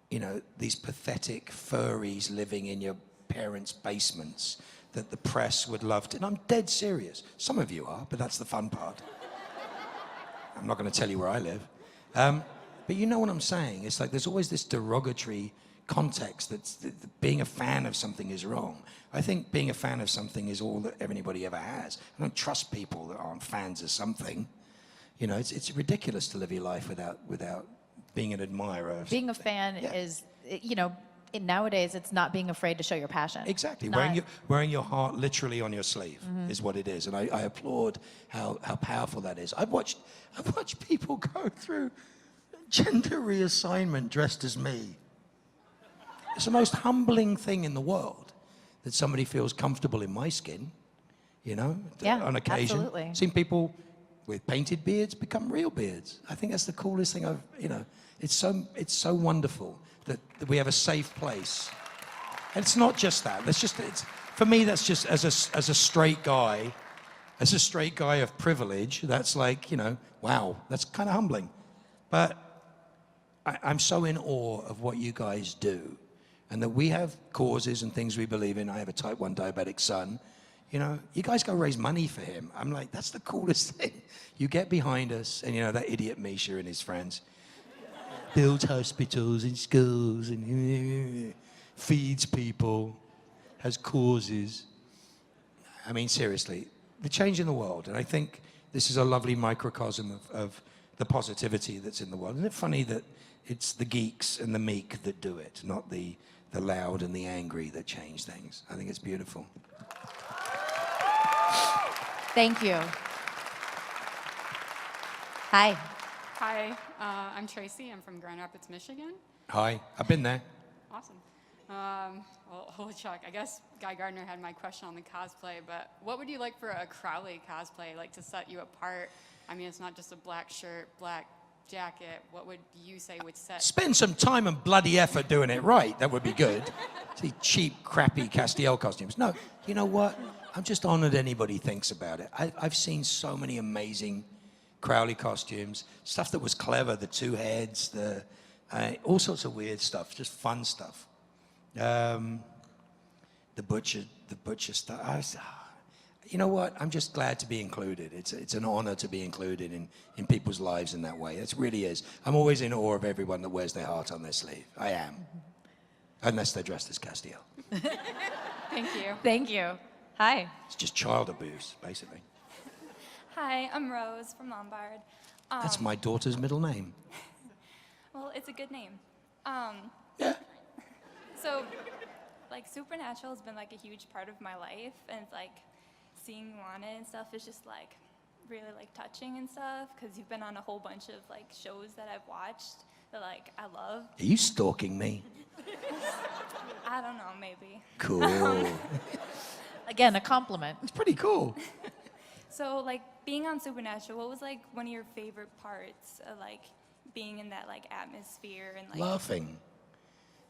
you know, these pathetic furries living in your parents' basements that the press would love to, and I'm dead serious. Some of you are, but that's the fun part. I'm not going to tell you where I live. But you know what I'm saying? It's like there's always this derogatory context that being a fan of something is wrong. I think being a fan of something is all that anybody ever has. I don't trust people that aren't fans of something. You know, it's ridiculous to live your life without being an admirer of being a fan is, you know, nowadays it's not being afraid to show your passion. Exactly. Not, Wearing your heart literally on your sleeve is what it is. And I applaud how powerful that is. I've watched people go through gender reassignment dressed as me. It's the most humbling thing in the world that somebody feels comfortable in my skin, you know, on occasion. Absolutely. Seen people with painted beards become real beards. I think that's the coolest thing it's so wonderful that we have a safe place. And it's not just that. For me, that's just as a straight guy of privilege, that's like, you know, wow, that's kind of humbling. But I'm so in awe of what you guys do and that we have causes and things we believe in. I have a type 1 diabetic son. You know, you guys go raise money for him. I'm like, that's the coolest thing. You get behind us, and you know, that idiot Misha and his friends builds hospitals and schools and feeds people, has causes. I mean, seriously, the change in the world. And I think this is a lovely microcosm of the positivity that's in the world. Isn't it funny that it's the geeks and the meek that do it, not the loud and the angry that change things? I think it's beautiful. Thank you. Hi. Hi, I'm Tracy. I'm from Grand Rapids, Michigan. Hi, I've been there. Awesome. Well, holy Chuck, I guess Guy Gardner had my question on the cosplay, but what would you like for a Crowley cosplay, like to set you apart? I mean, it's not just a black shirt, black jacket. What would you say would set? Spend some time and bloody effort doing it right. That would be good. See, cheap, crappy Castiel costumes. No, you know what? I'm just honored anybody thinks about it. I've seen so many amazing Crowley costumes, stuff that was clever, the two heads, all sorts of weird stuff, just fun stuff. The butcher stuff. You know what? I'm just glad to be included. It's an honor to be included in people's lives in that way. It really is. I'm always in awe of everyone that wears their heart on their sleeve. I am. Unless they're dressed as Castiel. Thank you. Thank you. Hi. It's just child abuse, basically. Hi, I'm Rose from Lombard. That's my daughter's middle name. Well, it's a good name. Yeah. So, like, Supernatural has been, like, a huge part of my life, and, like, seeing you on it and stuff is just, like, really, like, touching and stuff, because you've been on a whole bunch of, like, shows that I've watched that, like, I love. Are you stalking me? I don't know, maybe. Cool. Again, a compliment. It's pretty cool. So, like, being on Supernatural, what was, like, one of your favorite parts of, like, being in that, like, atmosphere and, like...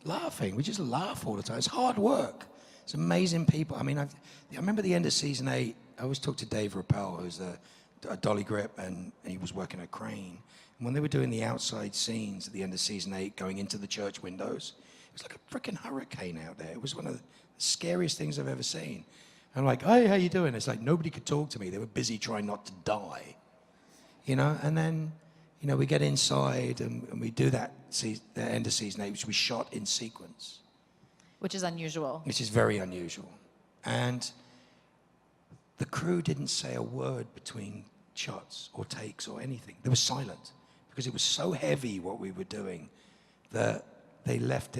Laughing. We just laugh all the time. It's hard work. It's amazing people. I mean, I remember the end of season 8, I always talked to Dave Rappel, who's a dolly grip, and he was working a crane. And when they were doing the outside scenes at the end of season 8, going into the church windows, it was like a freaking hurricane out there. It was one of the scariest things I've ever seen. I'm like, hey, how you doing? It's like nobody could talk to me. They were busy trying not to die, you know? And then, you know, we get inside and we do the end of season 8, which we shot in sequence. Which is unusual. Which is very unusual. And the crew didn't say a word between shots or takes or anything. They were silent because it was so heavy what we were doing that they left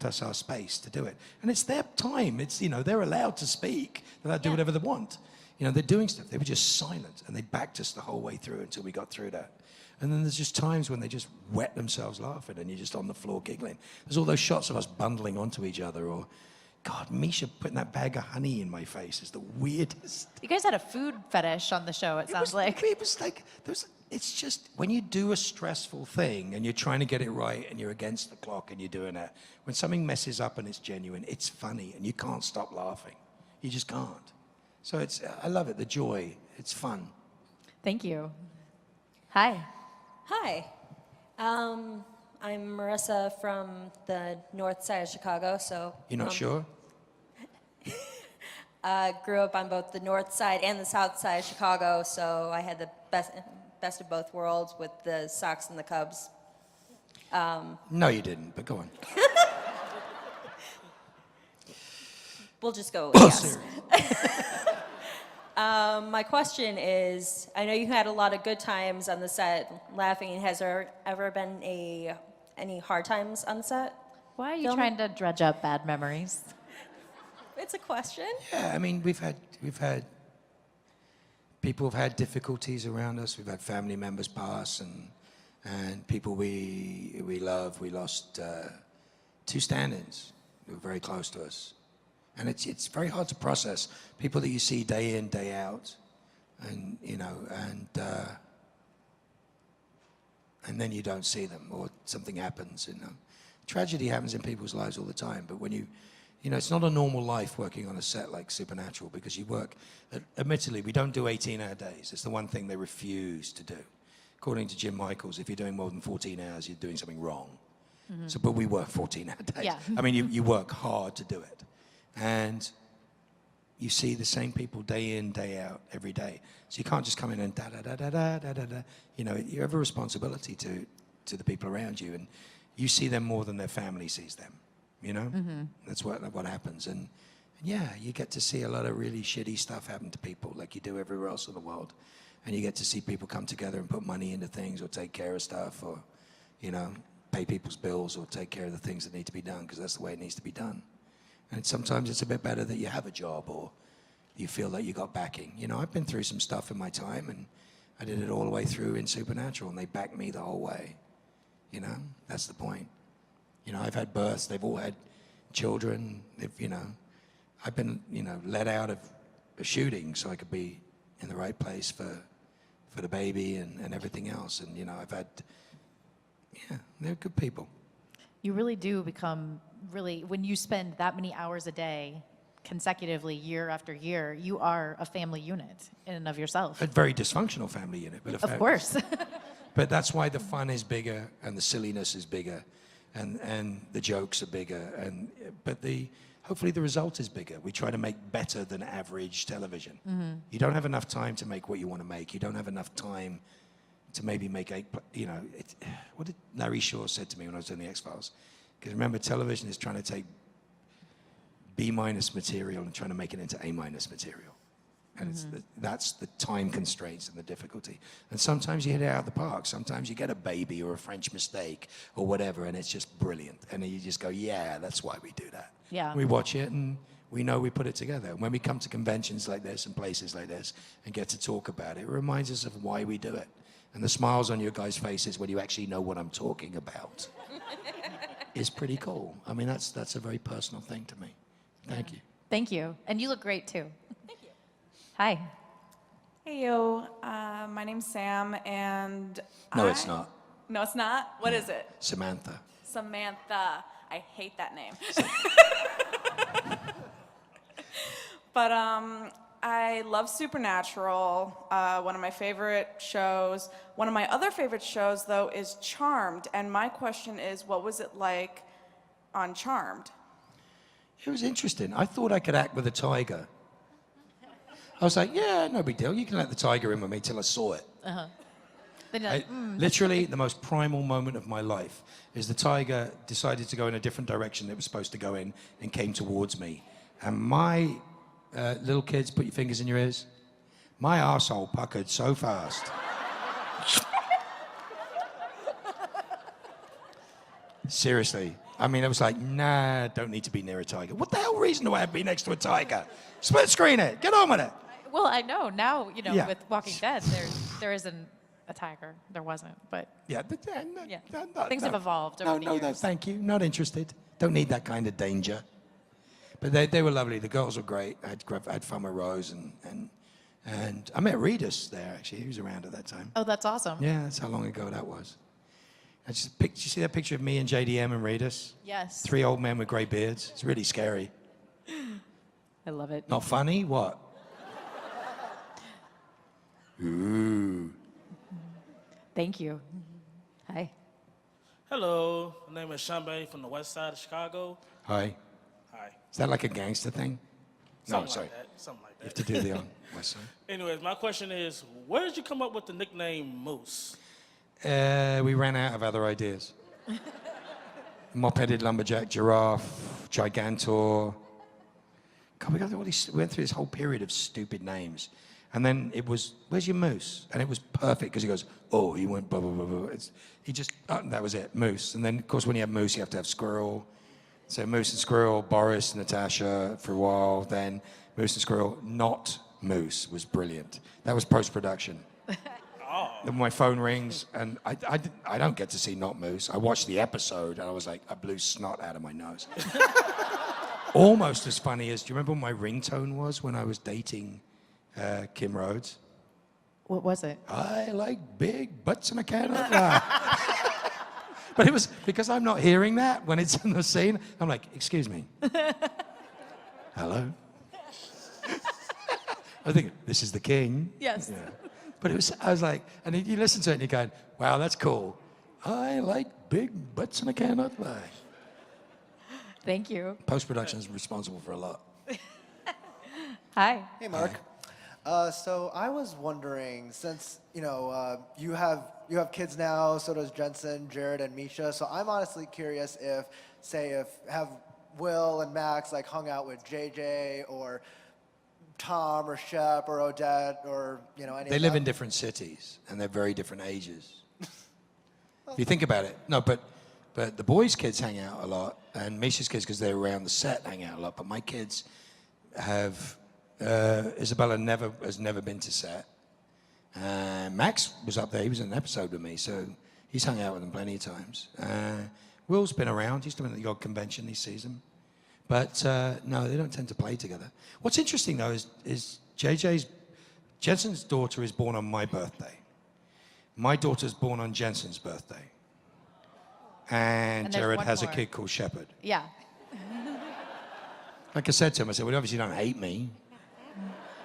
us our space to do it. And it's their time. It's, you know, they're allowed to speak. They're allowed to do whatever they want. You know, they're doing stuff. They were just silent, and they backed us the whole way through until we got through that. And then there's just times when they just wet themselves laughing, and you're just on the floor giggling. There's all those shots of us bundling onto each other, or, God, Misha putting that bag of honey in my face is the weirdest. You guys had a food fetish on the show, it sounds like. It was like, it's just, when you do a stressful thing and you're trying to get it right and you're against the clock and you're doing it, when something messes up and it's genuine, it's funny and you can't stop laughing. You just can't. So I love it, the joy. It's fun. Thank you. Hi. Hi. I'm Marissa from the north side of Chicago, so... You're not sure? Grew up on both the north side and the south side of Chicago, so I had the best of both worlds with the Sox and the Cubs. No, you didn't, but go on. We'll just go with yes. My question is, I know you had a lot of good times on the set, laughing. Has there ever been any hard times on the set? Why are you trying to dredge up bad memories? It's a question. Yeah, I mean, we've had people have had difficulties around us. We've had family members pass, and people we love. We lost 2 stand-ins who were very close to us. And it's very hard to process people that you see day in, day out, and you know, and then you don't see them, or something happens. You know, tragedy happens in people's lives all the time. But when you know, it's not a normal life working on a set like Supernatural, because you work. Admittedly, we don't do 18-hour days. It's the one thing they refuse to do. According to Jim Michaels, if you're doing more than 14 hours, you're doing something wrong. So, but we work 14-hour days. Yeah. I mean, you work hard to do it. And you see the same people day in, day out, every day. So you can't just come in and da-da-da-da-da-da-da. You know, you have a responsibility to the people around you, and you see them more than their family sees them, you know? That's what happens. And yeah, you get to see a lot of really shitty stuff happen to people like you do everywhere else in the world. And you get to see people come together and put money into things or take care of stuff or, you know, pay people's bills or take care of the things that need to be done because that's the way it needs to be done. And sometimes it's a bit better that you have a job or you feel that you got backing. You know, I've been through some stuff in my time and I did it all the way through in Supernatural and they backed me the whole way. You know, that's the point. You know, I've had births, they've all had children, you know, I've been, you know, let out of a shooting so I could be in the right place for the baby and everything else. And, you know, I've had, yeah, they're good people. You really do become really, when you spend that many hours a day consecutively year after year, you are a family unit in and of yourself. A very dysfunctional family unit. But Of course. But that's why the fun is bigger and the silliness is bigger and the jokes are bigger. But hopefully the result is bigger. We try to make better than average television. You don't have enough time to make what you want to make. You don't have enough time to maybe make you know, what did Larry Shaw said to me when I was doing the X-Files? Because remember, television is trying to take B- material and trying to make it into A- material. And that's the time constraints and the difficulty. And sometimes you hit it out of the park. Sometimes you get a baby or a French mistake or whatever, and it's just brilliant. And then you just go, yeah, that's why we do that. Yeah. We watch it and we know we put it together. And when we come to conventions like this and places like this and get to talk about it, it reminds us of why we do it. And the smiles on your guys' faces when you actually know what I'm talking about is pretty cool. I mean, that's a very personal thing to me. Thank you. Thank you. And you look great too. Thank you. Hi. Hey, yo. My name's Sam, and No, it's not. No, it's not? What is it? Samantha. Samantha. I hate that name. But I love Supernatural, one of my favorite shows. One of my other favorite shows, though, is Charmed. And my question is, what was it like on Charmed? It was interesting. I thought I could act with a tiger. I was like, yeah, no big deal. You can let the tiger in with me till I saw it. Then you're like, Literally, the most primal moment of my life is the tiger decided to go in a different direction it was supposed to go in and came towards me. And my little kids, put your fingers in your ears. My arsehole puckered so fast. Seriously. I mean, I was like, nah, don't need to be near a tiger. What the hell reason do I have to be next to a tiger? Split screen it. Get on with it. well, I know now, you know, Yeah. with Walking Dead, there isn't a tiger. There wasn't, but Yeah, but, no, things have evolved over the No, years. thank you. Not interested. Don't need that kind of danger. But they were lovely. The girls were great. I had fun with Rose and I met Redis there, actually. He was around at that time. Oh, that's awesome. Yeah, that's how long ago that was. I just did you see that picture of me and JDM and Redis? Yes. 3 old men with grey beards. It's really scary. I love it. Not funny? What? Ooh. Thank you. Hi. Hello, my name is Shambe from the west side of Chicago. Hi. Hi. Is that like a gangster thing? No, Something sorry. like that. Something like that. You have to do the on west side. Anyways, my question is, where did you come up with the nickname Moose? We ran out of other ideas. Mop-headed lumberjack, giraffe, gigantor. God, we went through this whole period of stupid names. And then it was, where's your moose? And it was perfect because he goes, oh, he went blah, blah, blah, blah. That was it, moose. And then, of course, when you have moose, you have to have squirrel. So moose and squirrel, Boris, Natasha for a while. Then moose and squirrel, not moose was brilliant. That was post-production. Then my phone rings, and I don't get to see Not Moose. I watched the episode, and I was like, I blew snot out of my nose. Almost as funny as, do you remember what my ringtone was when I was dating Kim Rhodes? What was it? I like big butts in a Canada. But it was, because I'm not hearing that when it's in the scene, I'm like, excuse me. Hello? I think, this is the king. Yes. Yeah. But I was like, and you listen to it and you're going, wow, that's cool. I like big butts and I cannot lie. Thank you. Post-production is responsible for a lot. Hi. Hey, Mark. So I was wondering, since you have kids now, so does Jensen, Jared, and Misha. So I'm honestly curious if have Will and Max like hung out with JJ or Tom or Shep or Odette or any. They of live them? in different cities and they're very different ages. If you think about it, no, but the boys' kids hang out a lot, and Misha's kids, because they're around the set, hang out a lot. But my kids have. Isabella has never been to set. Max was up there. He was in an episode with me, so he's hung out with them plenty of times. Will's been around. He's doing the odd convention. He sees them. But no, they don't tend to play together. What's interesting, though, is Jensen's daughter is born on my birthday. My daughter's born on Jensen's birthday. And there's Jared one has a more. kid called Shepard. Yeah. Like I said to him, I said, well, obviously you don't hate me.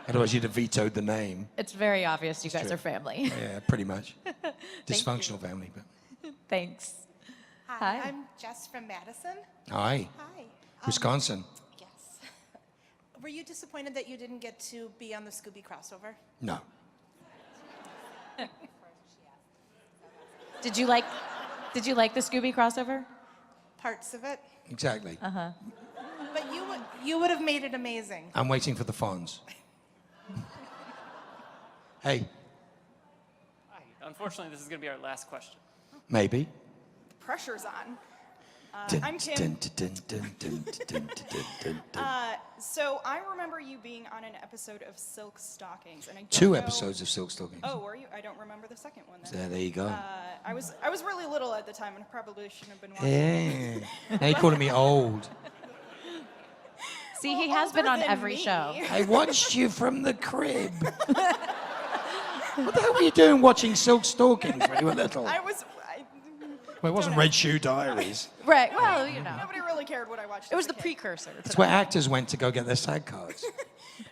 Otherwise you'd have vetoed the name. It's very obvious you guys true. are family. Yeah, pretty much. Dysfunctional family. But. Thanks. Hi, Hi. I'm Jess from Madison. Hi. Hi. Wisconsin. Yes. Were you disappointed that you didn't get to be on the Scooby crossover? No. Did you like the Scooby crossover? Parts of it. Exactly. Uh-huh. But you would have made it amazing. I'm waiting for the Fonz. Hey, Unfortunately, this is going to be our last question. maybe. Pressure's on. Dun, I'm Kim. dun, dun, dun, dun, dun, dun, dun, dun. So I remember you being on an episode of Silk Stockings, and I don't 2 know- episodes of Silk Stockings. Oh, were you? I don't remember the second one. So Then. there you go. I was really little at the time, and probably shouldn't have been watching. Yeah. Now you're calling me old. See, he has been on every show. I watched you from the crib. What the hell were you doing watching Silk Stockings when you were little? Well, it wasn't Red Shoe Diaries. Right. Well, Nobody really cared what I watched. It was the precursor. to It's where that. actors went to go get their SAG cards.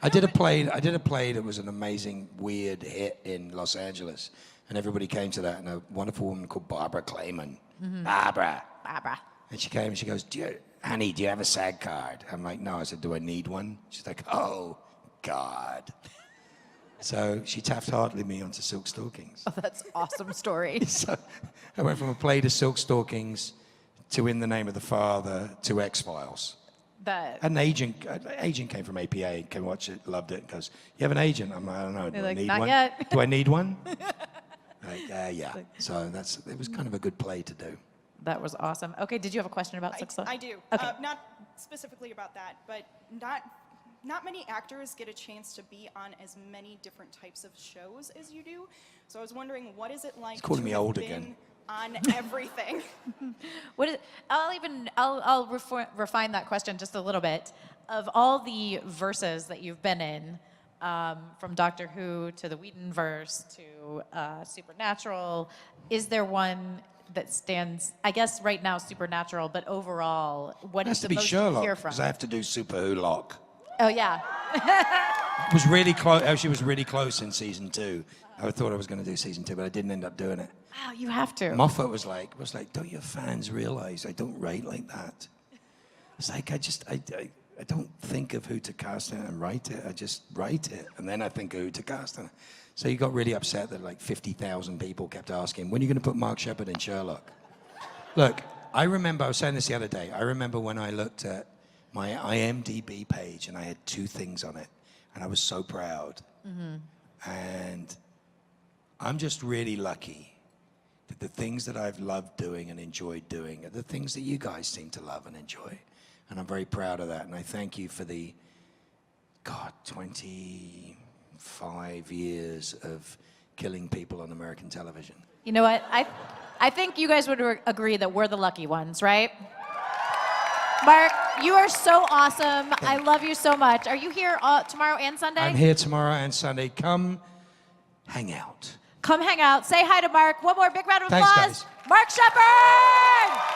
I did a play that was an amazing, weird hit in Los Angeles, and everybody came to that. And a wonderful woman called Barbara Clayman. Mhm. Barbara. Barbara. And she came and she goes, honey, do you have a SAG card? I'm like, no. I said, do I need one? She's like, oh, God. So she taft-hearted me onto Silk Stockings. Oh, that's an awesome story. So I went from a play to Silk Stockings to In the Name of the Father to X-Files. An agent came from APA, came watch it, loved it, goes, you have an agent? I'm like, I don't know, do They're I like, need "Not one? yet." Do I need one? Like, yeah. So it was kind of a good play to do. That was awesome. Okay, did you have a question about Silk Stockings? I do. Okay. Not specifically about that, but not many actors get a chance to be on as many different types of shows as you do. So I was wondering, what is it like? He's calling to me have old been again. On everything. I'll refine that question just a little bit. Of all the verses that you've been in, from Doctor Who to the Whedon verse to Supernatural, is there one that stands? I guess right now Supernatural, but overall, what It has is to the be most Sherlock, you hear from? because I have to do Super Who Lock. Oh yeah. It was really close. Actually, it was really close in season 2. I thought I was going to do season 2, but I didn't end up doing it. Wow, you have to. Moffat was like, don't your fans realize I don't write like that? It's like, I don't think of who to cast in it and write it. I just write it, and then I think of who to cast in it. So he got really upset that like 50,000 people kept asking, when are you going to put Mark Shepard in Sherlock? Look, I remember, I was saying this the other day, I remember when I looked at my IMDb page and I had 2 things on it, and I was so proud. Mm-hmm. And I'm just really lucky that the things that I've loved doing and enjoyed doing are the things that you guys seem to love and enjoy. And I'm very proud of that. And I thank you for the, 25 years of killing people on American television. You know what? I think you guys would agree that we're the lucky ones, right? Mark, you are so awesome. I love you so much. Are you here tomorrow and Sunday? I'm here tomorrow and Sunday. Come hang out. Come hang out. Say hi to Mark. One more big round of Thanks, applause. guys. Mark Shepard!